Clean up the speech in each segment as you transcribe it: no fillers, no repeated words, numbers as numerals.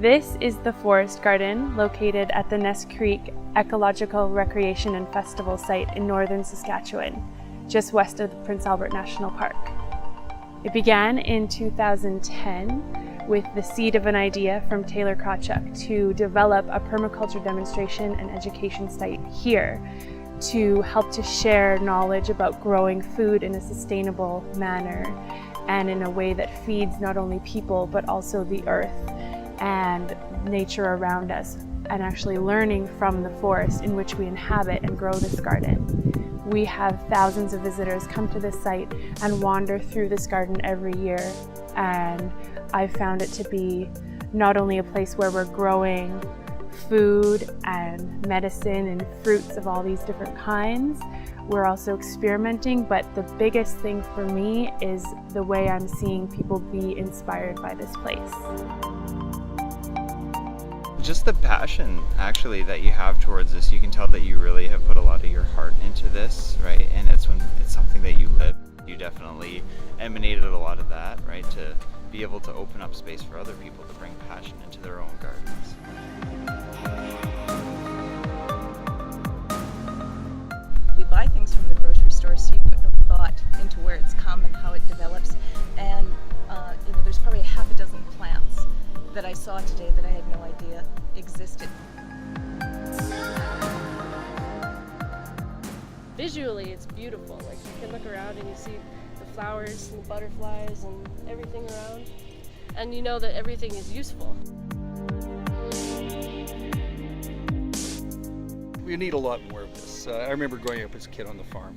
This is the forest garden located at the Ness Creek Ecological Recreation and Festival site in northern Saskatchewan, just west of the Prince Albert National Park. It began in 2010 with the seed of an idea from Taylor Krawchuk to develop a permaculture demonstration and education site here to help to share knowledge about growing food in a sustainable manner and in a way that feeds not only people but also the earth and nature around us, and actually learning from the forest in which we inhabit and grow this garden. We have thousands of visitors come to this site and wander through this garden every year, and I found it to be not only a place where we're growing food and medicine and fruits of all these different kinds, we're also experimenting, but the biggest thing for me is the way I'm seeing people be inspired by this place. Just the passion actually that you have towards this, you can tell that you really have put a lot of your heart into this, right? And it's something that you live. You definitely emanated a lot of that, right? To be able to open up space for other people to bring passion into their own gardens. We buy things from the grocery store, so you put no thought into where it's come and how it develops. And there's probably a half a dozen plants that I saw today that I had no idea existed. Visually, it's beautiful. Like, you can look around and you see the flowers and the butterflies and everything around, and you know that everything is useful. We need a lot more of this. I remember growing up as a kid on the farm,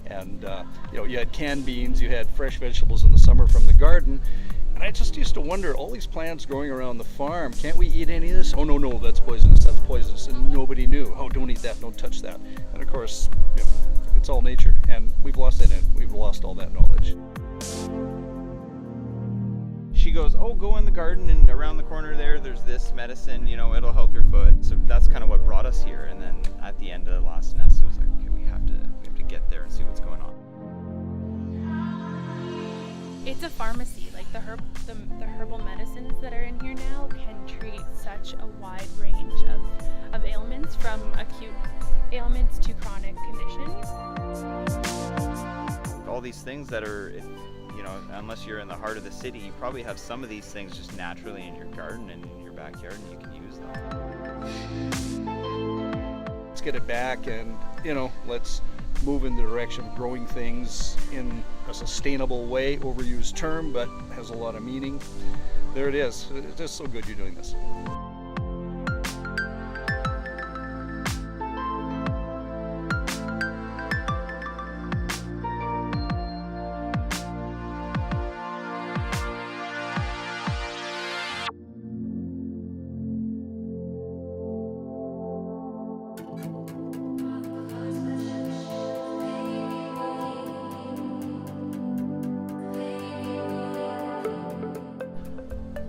and you had canned beans, you had fresh vegetables in the summer from the garden. And I just used to wonder, all these plants growing around the farm, can't we eat any of this? Oh no, that's poisonous, that's poisonous. And nobody knew, oh, don't eat that, don't touch that. And of course, it's all nature, and we've lost it, and we've lost all that knowledge. She goes, oh, go in the garden and around the corner there's this medicine, it'll help your foot. So that's kind of what brought us here. And then at the end of the last Ness, it was like, okay, we have to get there and see what's going on. It's a pharmacy. Like the herbal medicines that are in here now can treat such a wide range of ailments, from acute ailments to chronic conditions. All these things that are, unless you're in the heart of the city, you probably have some of these things just naturally in your garden and in your backyard, and you can use them. Let's get it back, and let's move in the direction of growing things in a sustainable way. Overused term, but has a lot of meaning. There it is. It's just so good you're doing this.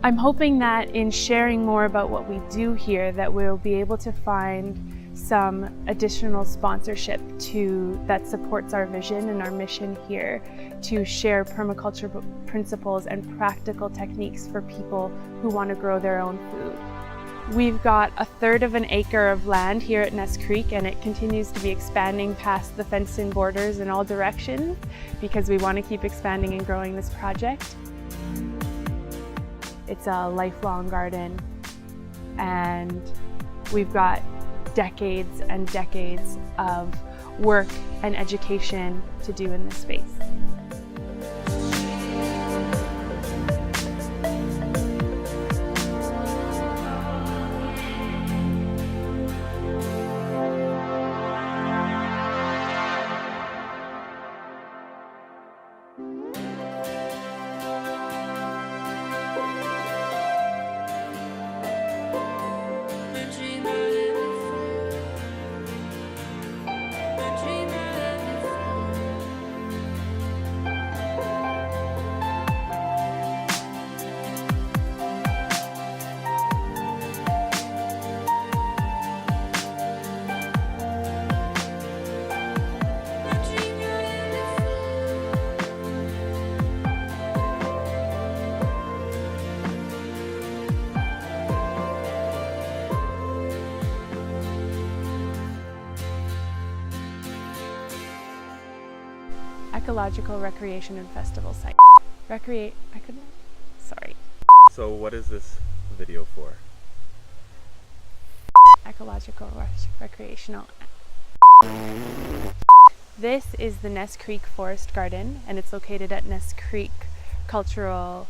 I'm hoping that in sharing more about what we do here, that we'll be able to find some additional sponsorship that supports our vision and our mission here to share permaculture principles and practical techniques for people who want to grow their own food. We've got 1/3 of an acre of land here at Ness Creek, and it continues to be expanding past the fenced-in borders in all directions because we want to keep expanding and growing this project. It's a lifelong garden, and we've got decades and decades of work and education to do in this space. Ecological Recreation and Festival Site. So what is this video for? Ecological Recreational. This is the Ness Creek Forest Garden, and it's located at Ness Creek Cultural